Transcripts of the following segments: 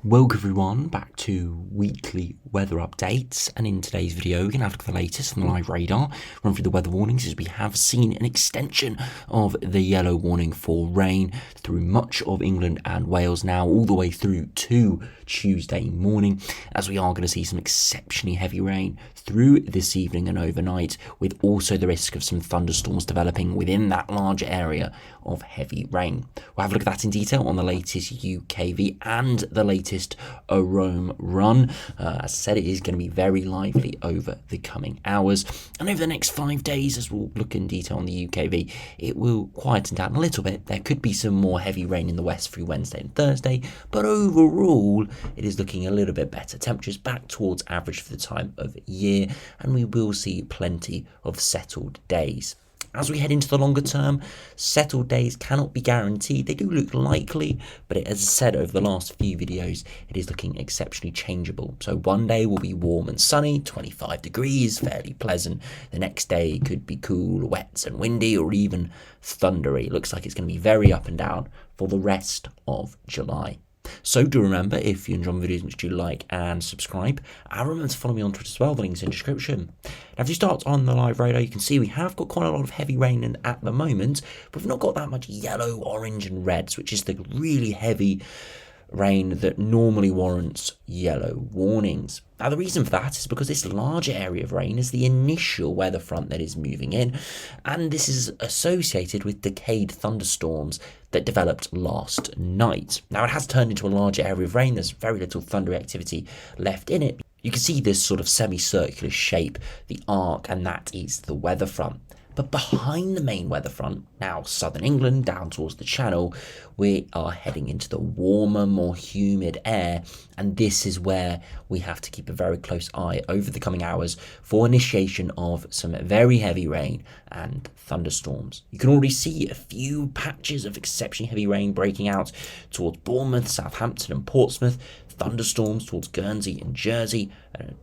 Welcome everyone back to weekly weather updates, and in today's video we're going to have a look at the latest from the live radar, run through the weather warnings as we have seen an extension of the yellow warning for rain through much of England and Wales now all the way through to Tuesday morning, as we are going to see some exceptionally heavy rain through this evening and overnight, with also the risk of some thunderstorms developing within that larger area of heavy rain. We'll have a look at that in detail on the latest UKV and the latest Rome run. As I said, it is going to be very lively over the coming hours, and over the next 5 days, as we'll look in detail on the UKV, it will quieten down a little bit. There could be some more heavy rain in the west through Wednesday and Thursday, but overall it is looking a little bit better. Temperatures back towards average for the time of year, and we will see plenty of settled days. As we head into the longer term, settled days cannot be guaranteed. They do look likely, but as I said over the last few videos, it is looking exceptionally changeable. So one day will be warm and sunny, 25 degrees, fairly pleasant. The next day could be cool, wet and windy, or even thundery. It looks like it's going to be very up and down for the rest of July. So do remember, if you enjoy my videos, make sure you like and subscribe. And remember to follow me on Twitter as well, the link's in the description. Now if you start on the live radar, you can see we have got quite a lot of heavy rain in at the moment, but we've not got that much yellow, orange and reds, which is the really heavy rain that normally warrants yellow warnings. Now the reason for that is because this larger area of rain is the initial weather front that is moving in, and this is associated with decayed thunderstorms that developed last night. Now it has turned into a larger area of rain. There's very little thundery activity left in it. You can see this sort of semicircular shape, the arc, and that is the weather front. But behind the main weather front, now southern England down towards the Channel, we are heading into the warmer, more humid air, and this is where we have to keep a very close eye over the coming hours for initiation of some very heavy rain and thunderstorms. You can already see a few patches of exceptionally heavy rain breaking out towards Bournemouth, Southampton and Portsmouth, thunderstorms towards Guernsey and Jersey,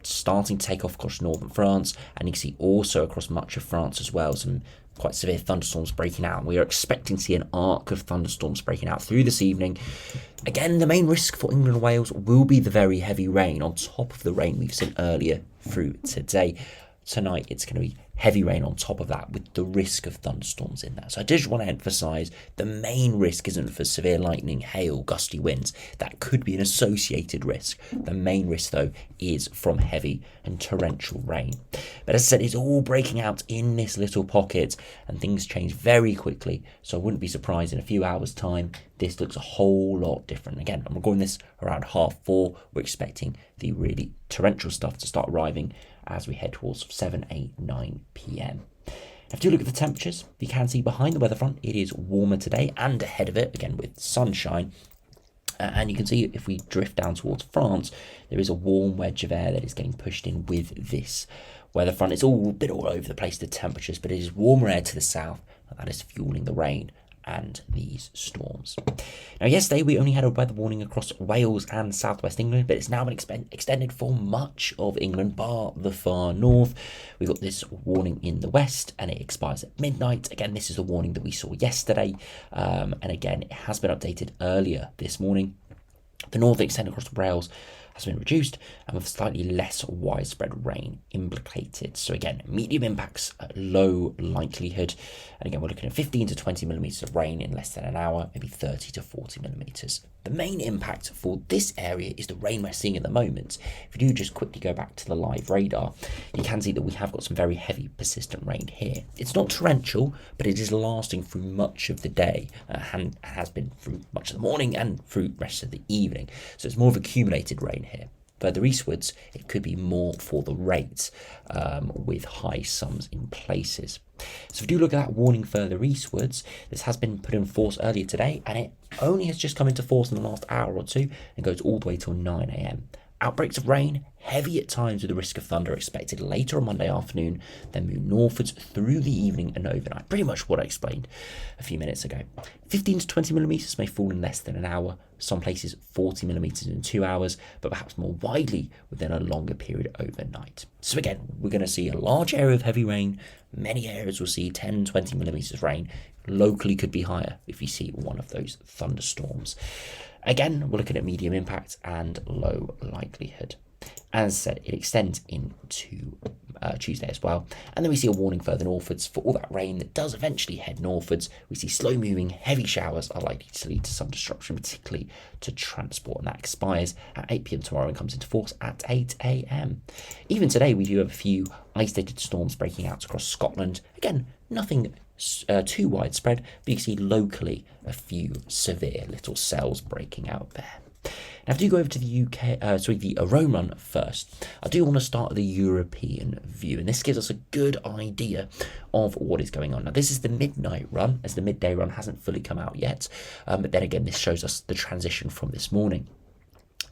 starting to take off across northern France, and you can see also across much of France as well some quite severe thunderstorms breaking out. We are expecting to see an arc of thunderstorms breaking out through this evening. Again, the main risk for England and Wales will be the very heavy rain on top of the rain we've seen earlier through today. Tonight it's going to be heavy rain on top of that, with the risk of thunderstorms in that. So I just want to emphasise the main risk isn't for severe lightning, hail, gusty winds. That could be an associated risk. The main risk though is from heavy and torrential rain. But as I said, it's all breaking out in this little pocket, and things change very quickly. So I wouldn't be surprised in a few hours time this looks a whole lot different. Again, I'm recording this around 4:30. We're expecting the really torrential stuff to start arriving as we head towards 7, 8, 9 p.m. If you look at the temperatures, you can see behind the weather front it is warmer today, and ahead of it, again with sunshine. And you can see if we drift down towards France, there is a warm wedge of air that is getting pushed in with this weather front. It's all a bit all over the place, the temperatures, but it is warmer air to the south, and that is fueling the rain and these storms. Now yesterday we only had a weather warning across Wales and southwest England, but it's now been extended for much of England bar the far north. We've got this warning in the west and it expires at midnight. Again, this is the warning that we saw yesterday, and again it has been updated earlier this morning. The northern extent across Wales has been reduced, and with slightly less widespread rain implicated. So again, medium impacts at low likelihood. And again, we're looking at 15 to 20 millimetres of rain in less than an hour, maybe 30 to 40 millimetres. The main impact for this area is the rain we're seeing at the moment. If you do just quickly go back to the live radar, you can see that we have got some very heavy persistent rain here. It's not torrential, but it is lasting through much of the day, and has been through much of the morning and through the rest of the evening. So it's more of accumulated rain here. Further eastwards, it could be more for the rates, with high sums in places. So if you do look at that warning further eastwards, this has been put in force earlier today, and it only has just come into force in the last hour or two and goes all the way till 9 a.m. Outbreaks of rain, heavy at times with the risk of thunder expected later on Monday afternoon, then move northwards through the evening and overnight. Pretty much what I explained a few minutes ago. 15 to 20 millimetres may fall in less than an hour, some places 40 millimetres in 2 hours, but perhaps more widely within a longer period overnight. So again, we're going to see a large area of heavy rain. Many areas will see 10, 20 millimetres of rain. Locally could be higher if you see one of those thunderstorms. Again, we're looking at medium impact and low likelihood. As I said, it extends into Tuesday as well. And then we see a warning further northwards for all that rain that does eventually head northwards. We see slow moving heavy showers are likely to lead to some disruption, particularly to transport. And that expires at 8 p.m. tomorrow and comes into force at 8 a.m. Even today, we do have a few isolated storms breaking out across Scotland. Again, nothing too widespread, but you can see locally a few severe little cells breaking out there. Now, if I do go over to the the Rome run first, I do want to start with the European view, and this gives us a good idea of what is going on. Now, this is the midnight run, as the midday run hasn't fully come out yet, but then again, this shows us the transition from this morning.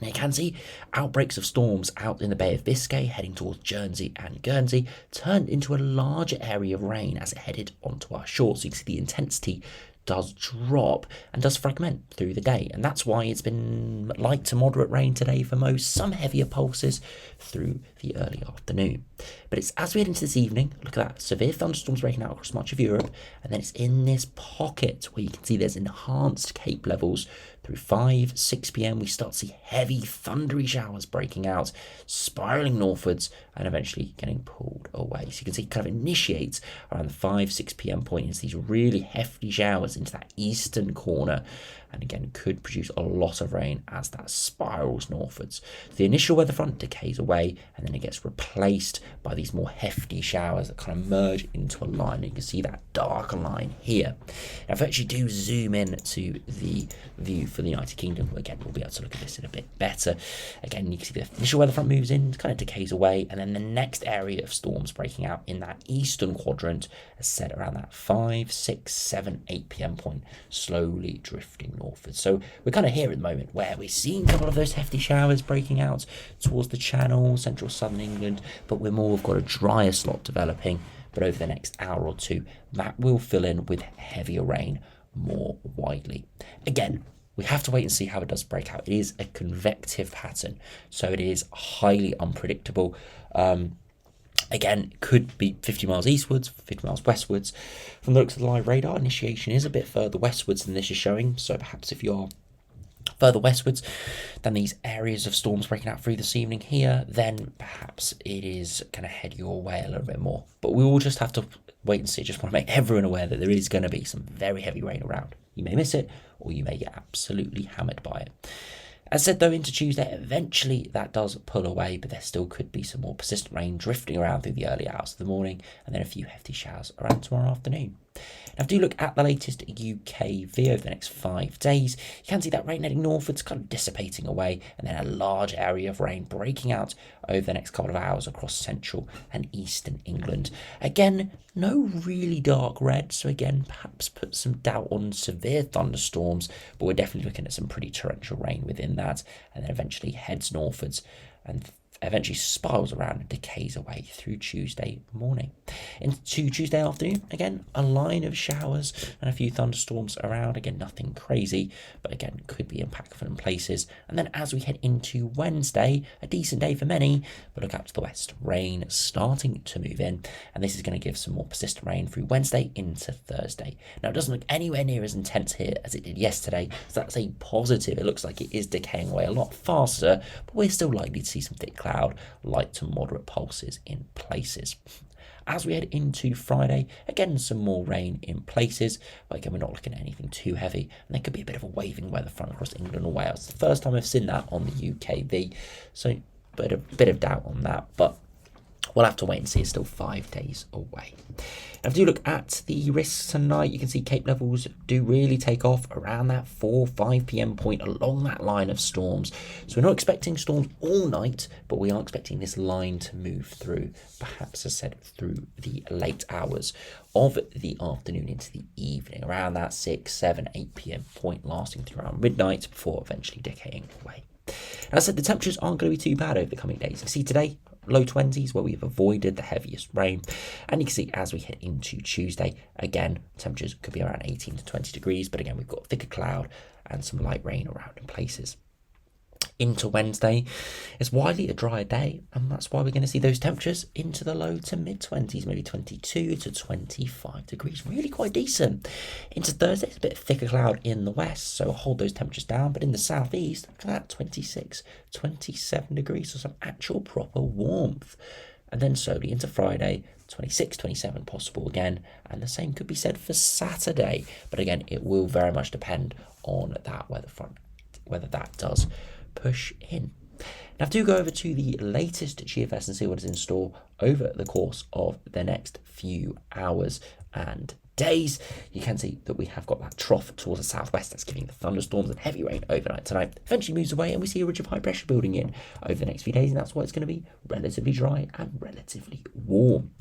Now, you can see outbreaks of storms out in the Bay of Biscay, heading towards Jersey and Guernsey, turned into a larger area of rain as it headed onto our shore. So you can see the intensity does drop and does fragment through the day, and that's why it's been light to moderate rain today for most, some heavier pulses through the early afternoon. But it's as we head into this evening, look at that, severe thunderstorms breaking out across much of Europe, and then it's in this pocket where you can see there's enhanced Cape levels through 6 p.m. we start to see heavy thundery showers breaking out, spiraling northwards and eventually getting pulled away. So you can see it kind of initiates around the 6 p.m. point into these really hefty showers into that eastern corner, and again could produce a lot of rain as that spirals northwards. The initial weather front decays away, and then it gets replaced by these more hefty showers that kind of merge into a line. And you can see that darker line here. Now, if I actually do zoom in to the view for the United Kingdom, again we'll be able to look at this in a bit better. Again, you can see the initial weather front moves in, kind of decays away, and then the next area of storms breaking out in that eastern quadrant, as said, around that 5, 6, 7, 8 p.m. point, slowly drifting northwards. So we're kind of here at the moment where we're seeing a couple of those hefty showers breaking out towards the Channel, central southern England, but we've got a drier slot developing. But over the next hour or two, that will fill in with heavier rain more widely. Again, we have to wait and see how it does break out. It is a convective pattern, so it is highly unpredictable. Again, it could be 50 miles eastwards, 50 miles westwards. From the looks of the live radar, initiation is a bit further westwards than this is showing, so perhaps if you're further westwards than these areas of storms breaking out through this evening here, then perhaps it is going to head your way a little bit more. But we will just have to wait and see. Just want to make everyone aware that there is going to be some very heavy rain around. You may miss it, or you may get absolutely hammered by it. As said, though, into Tuesday, eventually that does pull away, but there still could be some more persistent rain drifting around through the early hours of the morning, and then a few hefty showers around tomorrow afternoon. Now, if you do look at the latest UK view over the next 5 days, you can see that rain heading northwards, kind of dissipating away, and then a large area of rain breaking out over the next couple of hours across central and eastern England. Again, no really dark red, so again, perhaps put some doubt on severe thunderstorms, but we're definitely looking at some pretty torrential rain within that, and then eventually heads northwards and eventually spirals around and decays away through Tuesday morning. Into Tuesday afternoon, again, a line of showers and a few thunderstorms around. Again, nothing crazy, but again, could be impactful in places. And then as we head into Wednesday, a decent day for many, but look out to the west. Rain starting to move in, and this is going to give some more persistent rain through Wednesday into Thursday. Now, it doesn't look anywhere near as intense here as it did yesterday, so that's a positive. It looks like it is decaying away a lot faster, but we're still likely to see some thick cloud, light to moderate pulses in places. As we head into Friday, again, some more rain in places, but again, we're not looking at anything too heavy, and there could be a bit of a waving weather front across England or Wales. It's the first time I've seen that on the UKV, so a bit of doubt on that, but we'll have to wait and see. It's still 5 days away. Now, if you look at the risks tonight, you can see Cape levels do really take off around that 5 p.m. point along that line of storms. So we're not expecting storms all night, but we are expecting this line to move through, perhaps, as I said, through the late hours of the afternoon into the evening, around that 6, 7, 8 p.m. point, lasting through around midnight before eventually decaying away. As I said, the temperatures aren't going to be too bad over the coming days. You see today, low 20s, where we have avoided the heaviest rain, and you can see as we head into Tuesday, again, temperatures could be around 18 to 20 degrees, but again, we've got thicker cloud and some light rain around in places. Into Wednesday, it's widely a drier day, and that's why we're going to see those temperatures into the low to mid-20s, maybe 22 to 25 degrees, really quite decent. Into Thursday, it's a bit thicker cloud in the west, so hold those temperatures down, but in the southeast, look at that, 26, 27 degrees, so some actual proper warmth. And then slowly into Friday, 26, 27 possible again, and the same could be said for Saturday, but again, it will very much depend on that weather front, whether that does push in. Now, do go over to the latest GFS and see what is in store over the course of the next few hours and days. You can see that we have got that trough towards the southwest that's giving the thunderstorms and heavy rain overnight tonight. Eventually moves away and we see a ridge of high pressure building in over the next few days, and that's why it's going to be relatively dry and relatively warm.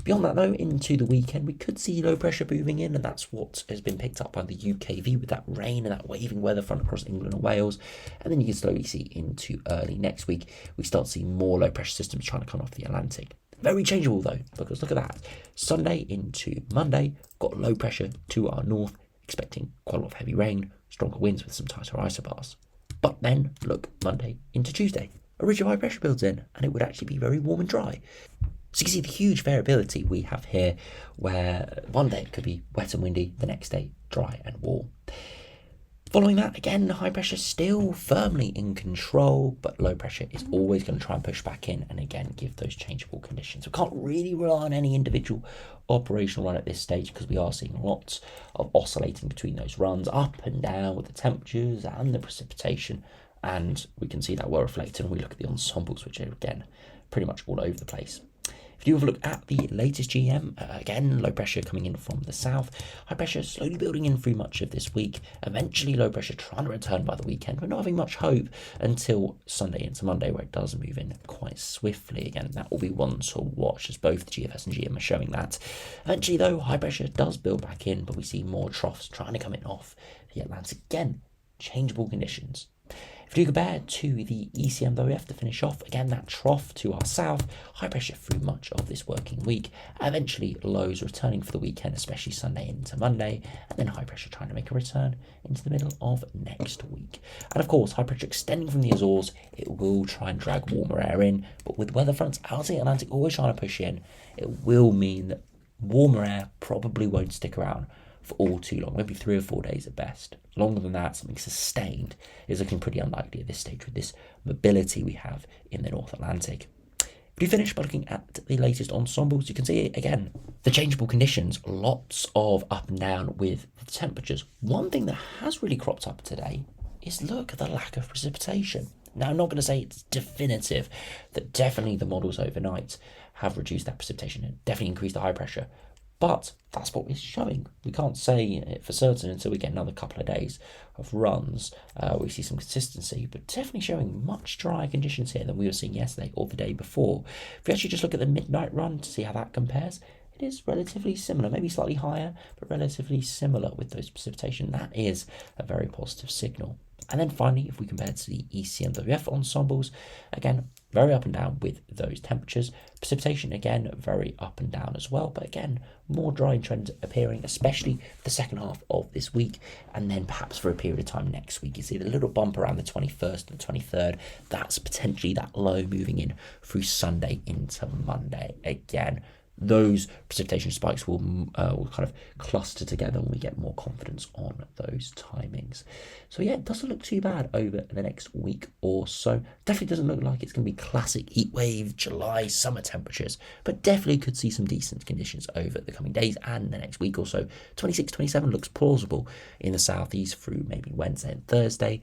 Beyond that though, into the weekend, we could see low pressure moving in, and that's what has been picked up by the UKV with that rain and that waving weather front across England and Wales. And then you can slowly see into early next week, we start to see more low pressure systems trying to come off the Atlantic. Very changeable though, because look at that. Sunday into Monday, got low pressure to our north, expecting quite a lot of heavy rain, stronger winds with some tighter isobars. But then, look, Monday into Tuesday, a ridge of high pressure builds in, and it would actually be very warm and dry. So you can see the huge variability we have here, where one day it could be wet and windy, the next day dry and warm. Following that, again, high pressure still firmly in control, but low pressure is always going to try and push back in and again give those changeable conditions. We can't really rely on any individual operational run at this stage because we are seeing lots of oscillating between those runs, up and down with the temperatures and the precipitation, and we can see that well reflected when we look at the ensembles, which are again pretty much all over the place. If you have a look at the latest GM, again, low pressure coming in from the south, high pressure slowly building in through much of this week, eventually low pressure trying to return by the weekend. We're not having much hope until Sunday into Monday, where it does move in quite swiftly. Again, that will be one to watch, as both the GFS and GM are showing that. Eventually though, high pressure does build back in, but we see more troughs trying to come in off the Atlantic. Again, changeable conditions. If you compare to the ECMWF to finish off, again, that trough to our south, high pressure through much of this working week, eventually lows returning for the weekend, especially Sunday into Monday, and then high pressure trying to make a return into the middle of next week. And of course, high pressure extending from the Azores, it will try and drag warmer air in, but with weather fronts out of the Atlantic always trying to push in, it will mean that warmer air probably won't stick around for all too long, maybe 3 or 4 days at best. Longer than that, something sustained is looking pretty unlikely at this stage with this mobility we have in the North Atlantic. If you finish by looking at the latest ensembles, you can see again the changeable conditions, lots of up and down with the temperatures. One thing that has really cropped up today is look at the lack of precipitation. Now, I'm not going to say it's definitive that definitely the models overnight have reduced that precipitation and definitely increased the high pressure, but that's what it's showing. We can't say it for certain until we get another couple of days of runs. We see some consistency, but definitely showing much drier conditions here than we were seeing yesterday or the day before. If we actually just look at the midnight run to see how that compares, it is relatively similar, maybe slightly higher, but relatively similar with those precipitation. That is a very positive signal. And then finally, if we compare to the ECMWF ensembles, again, very up and down with those temperatures. Precipitation, again, very up and down as well. But again, more drying trends appearing, especially for the second half of this week. And then perhaps for a period of time next week. You see the little bump around the 21st and the 23rd. That's potentially that low moving in through Sunday into Monday again. Those precipitation spikes will kind of cluster together when we get more confidence on those timings. So yeah, it doesn't look too bad over the next week or so. Definitely doesn't look like it's going to be classic heatwave July summer temperatures, but definitely could see some decent conditions over the coming days and the next week or so. 26, 27 looks plausible in the southeast through maybe Wednesday and Thursday,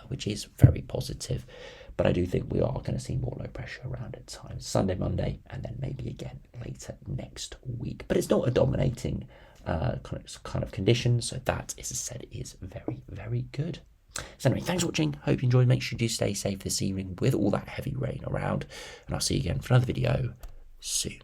which is very positive. But I do think we are going to see more low pressure around at times. Sunday, Monday, and then maybe again later next week. But it's not a dominating kind of condition. So that, as I said, is very, very good. So anyway, thanks for watching. Hope you enjoyed. Make sure you do stay safe this evening with all that heavy rain around. And I'll see you again for another video soon.